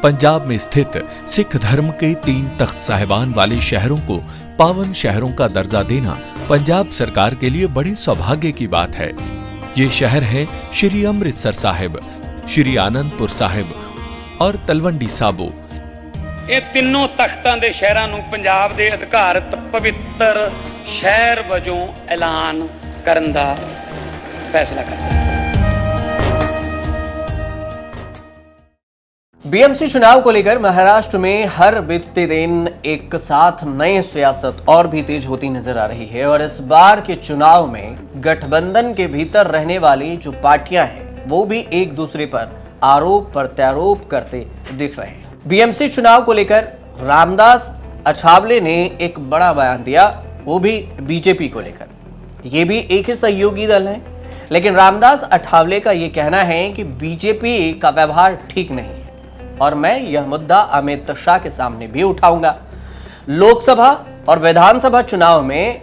पंजाब में स्थित सिख धर्म के 3 तख्त साहिबान वाले शहरों को पावन शहरों का दर्जा देना पंजाब सरकार के लिए बड़े सौभाग्य की बात है। ये शहर है श्री अमृतसर साहिब, श्री आनंदपुर साहिब और तलवंडी साबो। ਇਹ ਤਿੰਨੋਂ ਤਖਤਾਂ ਦੇ ਸ਼ਹਿਰਾਂ ਨੂੰ ਪੰਜਾਬ ਦੇ ਅਧਿਕਾਰਤ ਪਵਿੱਤਰ ਸ਼ਹਿਰ ਵਜੋਂ ਐਲਾਨ ਕਰਨ ਦਾ ਫੈਸਲਾ ਕੀਤਾ। बीएमसी चुनाव को लेकर महाराष्ट्र में हर बीतते दिन एक साथ नई सियासत और भी तेज होती नजर आ रही है और इस बार के चुनाव में गठबंधन के भीतर रहने वाली जो पार्टियां हैं वो भी एक दूसरे पर आरोप प्रत्यारोप करते दिख रहे हैं। बीएमसी चुनाव को लेकर रामदास अठावले ने एक बड़ा बयान दिया, वो भी बीजेपी को लेकर। ये भी एक ही सहयोगी दल है, लेकिन रामदास अठावले का ये कहना है कि बीजेपी का व्यवहार ठीक नहीं है और मैं यह मुद्दा अमित शाह के सामने भी उठाऊंगा। लोकसभा और विधानसभा चुनाव में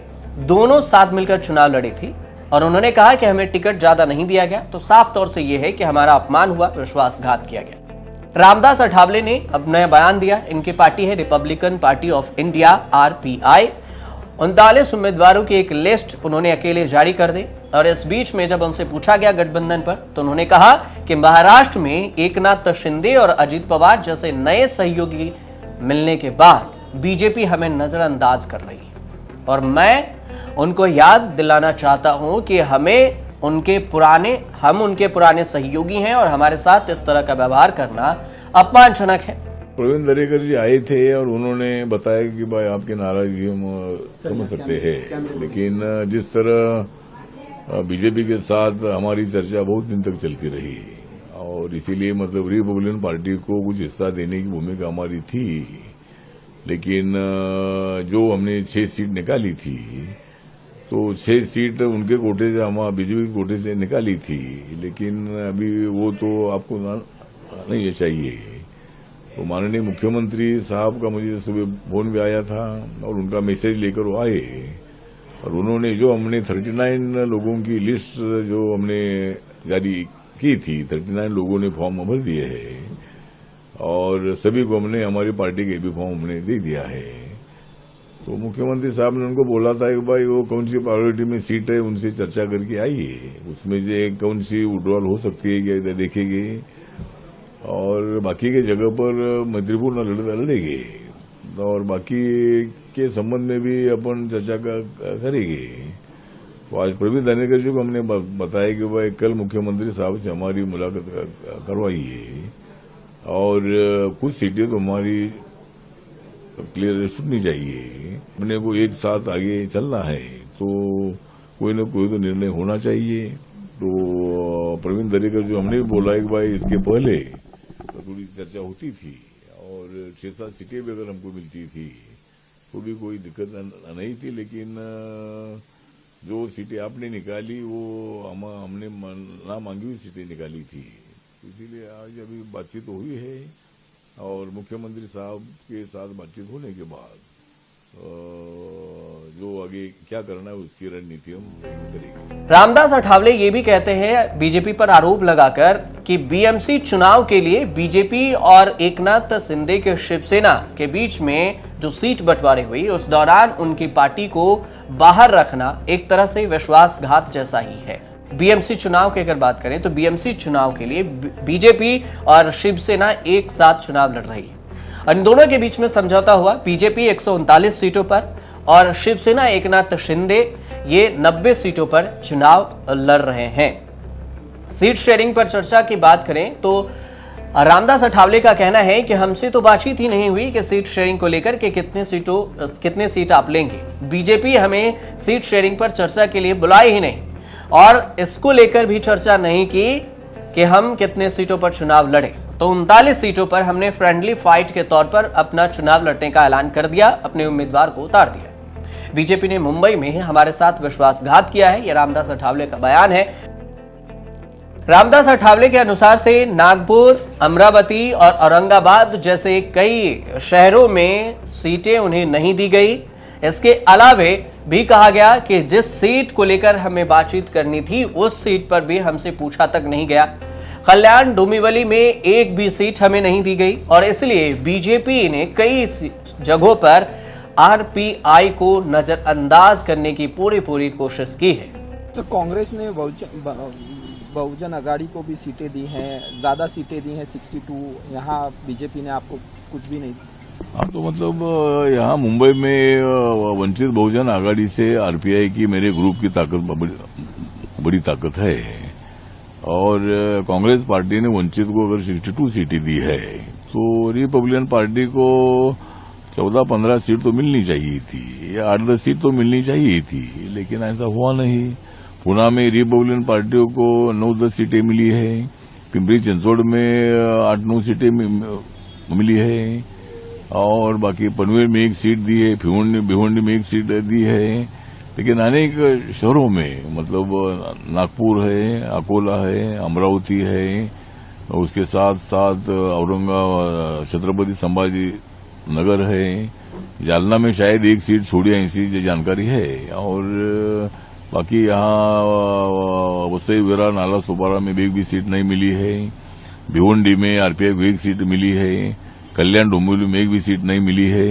दोनों साथ मिलकर चुनाव लड़ी थी और उन्होंने कहा कि हमें टिकट ज्यादा नहीं दिया गया, तो साफ तौर से यह है कि हमारा अपमान हुआ, विश्वासघात किया गया। रामदास अठावले ने अब नया बयान दिया। इनकी पार्टी है Republican party of India RPI। 39 उम्मीदवारों की एक लिस्ट उन्होंने अकेले जारी कर दी और इस बीच में जब उनसे पूछा गया गठबंधन पर तो उन्होंने कहा कि महाराष्ट्र में एकनाथ शिंदे और अजित पवार जैसे नए सहयोगी मिलने के बाद बीजेपी हमें नजरअंदाज कर रही है और मैं उनको याद दिलाना चाहता हूं कि हम उनके पुराने सहयोगी हैं और हमारे साथ इस तरह का व्यवहार करना अपमानजनक है। प्रवीण दरेकर जी आए थे और उन्होंने बताया कि भाई आपकी नाराजगी हम समझ सकते हैं, लेकिन जिस तरह बीजेपी के साथ हमारी चर्चा बहुत दिन तक चलती रही और इसीलिए मतलब रिपब्लिकन पार्टी को कुछ हिस्सा देने की भूमिका हमारी थी, लेकिन जो हमने 6 सीट निकाली थी तो 6 सीट उनके कोटे से हम बीजेपी के कोटे से निकाली थी, लेकिन अभी वो तो आपको नहीं चाहिए। तो माननीय मुख्यमंत्री साहब का मुझे सुबह फोन भी आया था और उनका मैसेज लेकर वो आए और उन्होंने जो हमने 39 लोगों की लिस्ट जो हमने जारी की थी, 39 लोगों ने फॉर्म भर दिए हैं और सभी को हमने हमारी पार्टी के भी फॉर्म हमने दे दिया है। तो मुख्यमंत्री साहब ने उनको बोला था कि भाई वो कौन सी प्रायोरिटी में सीट है उनसे चर्चा करके आइए, उसमें से कौन सी विड्रॉल हो सकती है क्या देखेंगे और बाकी के जगह पर मैत्रीपूर्ण लड़ेंगे और बाकी के संबंध में भी अपन चर्चा करेंगे। तो आज प्रवीण दरेकर जी को हमने बताया कि भाई कल मुख्यमंत्री साहब से हमारी मुलाकात करवाइए और कुछ सीटें तो हमारी क्लियर छूटनी चाहिए, अपने को एक साथ आगे चलना है तो कोई न कोई तो निर्णय होना चाहिए। तो प्रवीण दरेकर जो हमने भी बोला कि भाई इसके पहले तो थोड़ी चर्चा होती थी और 6-7 सीटें भी अगर हमको मिलती थी तो भी कोई दिक्कत नहीं थी, लेकिन जो सीटें आपने निकाली वो हमने ना मांगी हुई सीटें निकाली थी, इसीलिए आज अभी बातचीत हुई है और मुख्यमंत्री साहब के साथ बातचीत होने के बाद जो आगे क्या करना है उसकी रणनीति हम करेंगे। रामदास अठावले ये भी कहते हैं बीजेपी पर आरोप लगाकर कि बीएमसी चुनाव के लिए बीजेपी और एकनाथ शिंदे के शिवसेना के बीच में जो सीट बंटवारे हुई उस दौरान उनकी पार्टी को बाहर रखना एक तरह से विश्वासघात जैसा ही है। बीएमसी चुनाव की अगर बात करें तो बीएमसी चुनाव के लिए बीजेपी और शिवसेना एक साथ चुनाव लड़ रही है और इन दोनों के बीच में समझौता हुआ। बीजेपी 139 सीटों पर और शिवसेना एकनाथ शिंदे ये 90 सीटों पर चुनाव लड़ रहे हैं। सीट शेयरिंग पर चर्चा की बात करें तो रामदास अठावले का कहना है कि हमसे तो बातचीत ही नहीं हुई कि सीट शेयरिंग को लेकर के कितने सीट आप लेंगे। बीजेपी हमें सीट शेयरिंग पर चर्चा के लिए बुलाई ही नहीं और इसको लेकर भी चर्चा नहीं की कि हम कितने सीटों पर चुनाव लड़े। तो 39 सीटों पर हमने फ्रेंडली फाइट के तौर पर अपना चुनाव लड़ने का ऐलान कर दिया, अपने उम्मीदवार को उतार दिया। बीजेपी ने मुंबई में हमारे साथ विश्वासघात किया है, यह रामदास अठावले का बयान है। रामदास अठावले के अनुसार से नागपुर, अमरावती और औरंगाबाद जैसे कई शहरों में सीटें उन्हें नहीं दी गई। इसके अलावे भी कहा गया कि जिस सीट को लेकर हमें बातचीत करनी थी उस सीट पर भी हमसे पूछा तक नहीं गया। कल्याण डोंबिवली में एक भी सीट हमें नहीं दी गई और इसलिए बीजेपी ने कई जगहों पर आरपीआई को नजरअंदाज करने की पूरी कोशिश की है। तो कांग्रेस ने बहुजन अघाड़ी को भी सीटें दी हैं, ज्यादा सीटें दी हैं 62। यहाँ बीजेपी ने आपको कुछ भी नहीं दी। हाँ, तो मतलब यहाँ मुंबई में वंचित बहुजन आघाड़ी से आरपीआई की मेरे ग्रुप की ताकत बड़ी ताकत है और कांग्रेस पार्टी ने वंचित को अगर 62 सीटें दी है तो रिपब्लिकन पार्टी को 14-15 सीट तो मिलनी चाहिए थी या 8-10 सीट तो मिलनी चाहिए थी, लेकिन ऐसा हुआ नहीं। पुणे में रिपब्लिकन पार्टियों को 9-10 सीटें मिली है, पिंपरी चिंचवड़ में 8-9 सीटें मिली है और बाकी पनवेल में एक सीट दी है, भिवंडी में एक सीट दी है, लेकिन अनेक शहरों में मतलब नागपुर है, अकोला है, अमरावती है, उसके साथ साथ औरंगाबाद छत्रपति संभाजी नगर है, जालना में शायद एक सीट छोड़ी ऐसी जानकारी है और बाकी यहाँ वसई विरा नाला सोपारा में एक भी सीट नहीं मिली है, भिवंडी में आरपीआई को एक सीट मिली है, कल्याण डोंबिवली में एक भी सीट नहीं मिली है।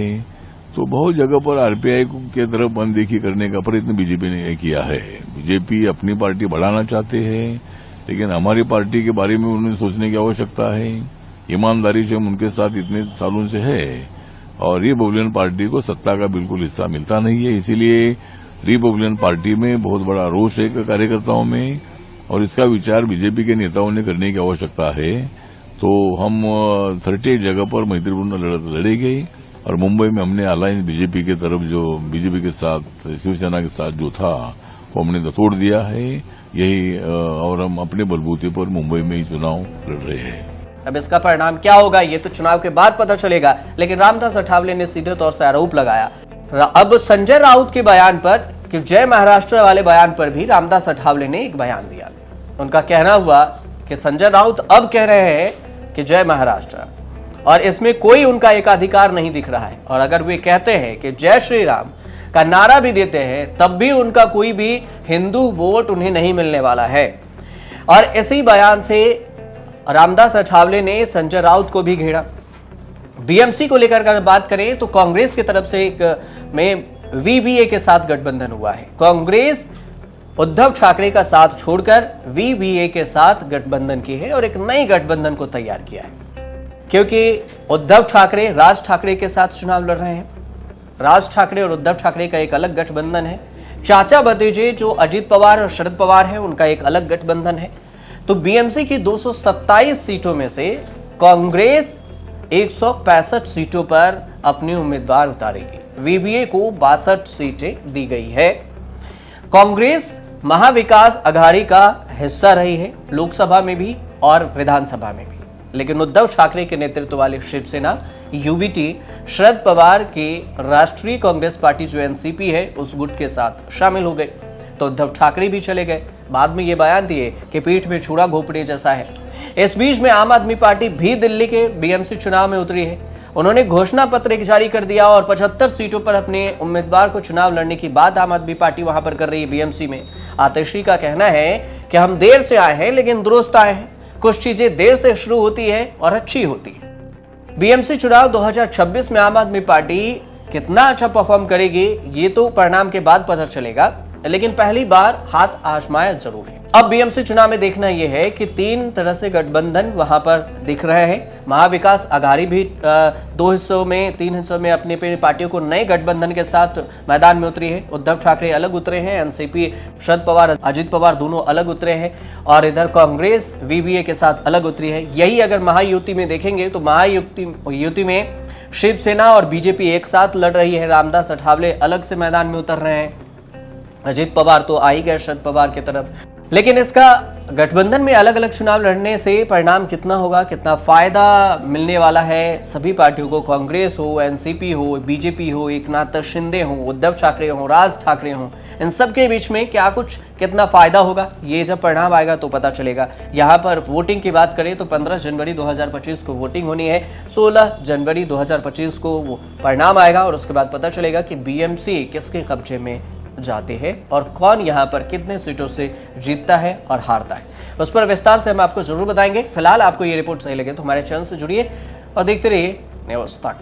तो बहुत जगह पर आरपीआई के तरफ अनदेखी करने का प्रयत्न बीजेपी ने किया है। बीजेपी अपनी पार्टी बढ़ाना चाहते हैं, लेकिन हमारी पार्टी के बारे में उन्हें सोचने की आवश्यकता है। ईमानदारी से हम उनके साथ इतने सालों से है और रिपब्लिकन पार्टी को सत्ता का बिल्कुल हिस्सा मिलता नहीं है, इसीलिए रिपब्लिकन पार्टी में बहुत बड़ा रोष है कार्यकर्ताओं में और इसका विचार बीजेपी के नेताओं ने करने की आवश्यकता है। तो हम 38 जगह पर मैत्रीपूर्ण लड़ेंगे और मुंबई में हमने अलायंस बीजेपी के तरफ जो बीजेपी के साथ शिवसेना के साथ जो था वो हमने तोड़ दिया है यही और हम अपने बलबूते पर मुंबई में ही चुनाव लड़ रहे हैं। अब इसका परिणाम क्या होगा ये तो चुनाव के बाद पता चलेगा, लेकिन रामदास अठावले ने सीधे तौर से आरोप लगाया। अब संजय राउत के बयान पर कि जय महाराष्ट्र वाले बयान पर भी रामदास अठावले ने एक बयान दिया। उनका कहना हुआ कि संजय राउत अब कह रहे हैं कि जय महाराष्ट्र और इसमें कोई उनका एकाधिकार नहीं दिख रहा है और अगर वे कहते हैं कि जय श्री राम का नारा भी देते हैं तब भी उनका कोई भी हिंदू वोट उन्हें नहीं मिलने वाला है। और इसी बयान से रामदास अठावले ने संजय राउत को भी घेरा। बीएमसी को लेकर अगर बात करें तो कांग्रेस की तरफ से एक में वीवीए के साथ गठबंधन हुआ है। कांग्रेस उद्धव ठाकरे का साथ छोड़कर वीवीए के साथ गठबंधन की है और एक नई गठबंधन को तैयार किया है, क्योंकि उद्धव ठाकरे राज ठाकरे के साथ चुनाव लड़ रहे हैं। राज ठाकरे और उद्धव ठाकरे का एक अलग गठबंधन है। चाचा भतीजे जो अजीत पवार और शरद पवार है उनका एक अलग गठबंधन है। तो बीएमसी की 227 सीटों में से कांग्रेस 165 सीटों पर अपनी उम्मीदवार उतारेगी। वीवीए को 62 सीटें दी गई है। कांग्रेस महाविकास अघाड़ी का हिस्सा रही है लोकसभा में भी और विधानसभा में भी, लेकिन उद्धव ठाकरे के नेतृत्व वाली शिवसेना यूबीटी शरद पवार के राष्ट्रीय कांग्रेस पार्टी जो एनसीपी है उस गुट के साथ शामिल हो गई। तो उद्धव ठाकरे भी चले गए, बाद में ये बयान दिए कि पीठ में छुरा घोंपने जैसा है। इस बीच में आम आदमी पार्टी भी दिल्ली के बीएमसी चुनाव में उतरी है। उन्होंने घोषणा पत्र जारी कर दिया और 75 सीटों पर अपने उम्मीदवार को चुनाव लड़ने की बात आम आदमी पार्टी वहां पर कर रही है। बीएमसी में आतिशी का कहना है कि हम देर से आए हैं लेकिन दुरुस्त आए हैं। कुछ चीजें देर से शुरू होती है और अच्छी होती है। बीएमसी चुनाव 2026 में आम आदमी पार्टी कितना अच्छा परफॉर्म करेगी ये तो परिणाम के बाद पता चलेगा, लेकिन पहली बार हाथ आजमाया जरूर है। अब बीएमसी चुनाव में देखना यह है कि 3 तरह से गठबंधन वहां पर दिख रहे हैं। महाविकास अघाड़ी भी 2 हिस्सों में 3 हिस्सों में अपनी पार्टियों को नए गठबंधन के साथ मैदान में उतरी है। उद्धव ठाकरे अलग उतरे हैं, एनसीपी शरद पवार अजीत पवार दोनों अलग उतरे हैं और इधर कांग्रेस वीवीए के साथ अलग उतरी है। यही अगर महायुति में देखेंगे तो महायुति में शिवसेना और बीजेपी एक साथ लड़ रही है। रामदास अठावले अलग से मैदान में उतर रहे हैं, अजीत पवार तो आ ही गए शरद पवार की तरफ। लेकिन इसका गठबंधन में अलग अलग चुनाव लड़ने से परिणाम कितना होगा, कितना फायदा मिलने वाला है सभी पार्टियों को, कांग्रेस हो, एनसीपी हो, बीजेपी हो, एकनाथ शिंदे हो, उद्धव ठाकरे हो, राज ठाकरे हो, इन सब के बीच में क्या कुछ कितना फायदा होगा ये जब परिणाम आएगा तो पता चलेगा। यहाँ पर वोटिंग की बात करें तो 15 जनवरी 2025 को वोटिंग होनी है, 16 जनवरी 2025 को परिणाम आएगा और उसके बाद पता चलेगा कि बीएमसी किसके कब्जे में जाते हैं और कौन यहाँ पर कितने सीटों से जीतता है और हारता है, उस पर विस्तार से हम आपको जरूर बताएंगे। फिलहाल आपको ये रिपोर्ट सही लगे तो हमारे चैनल से जुड़िए और देखते रहिए न्यूज़ तक।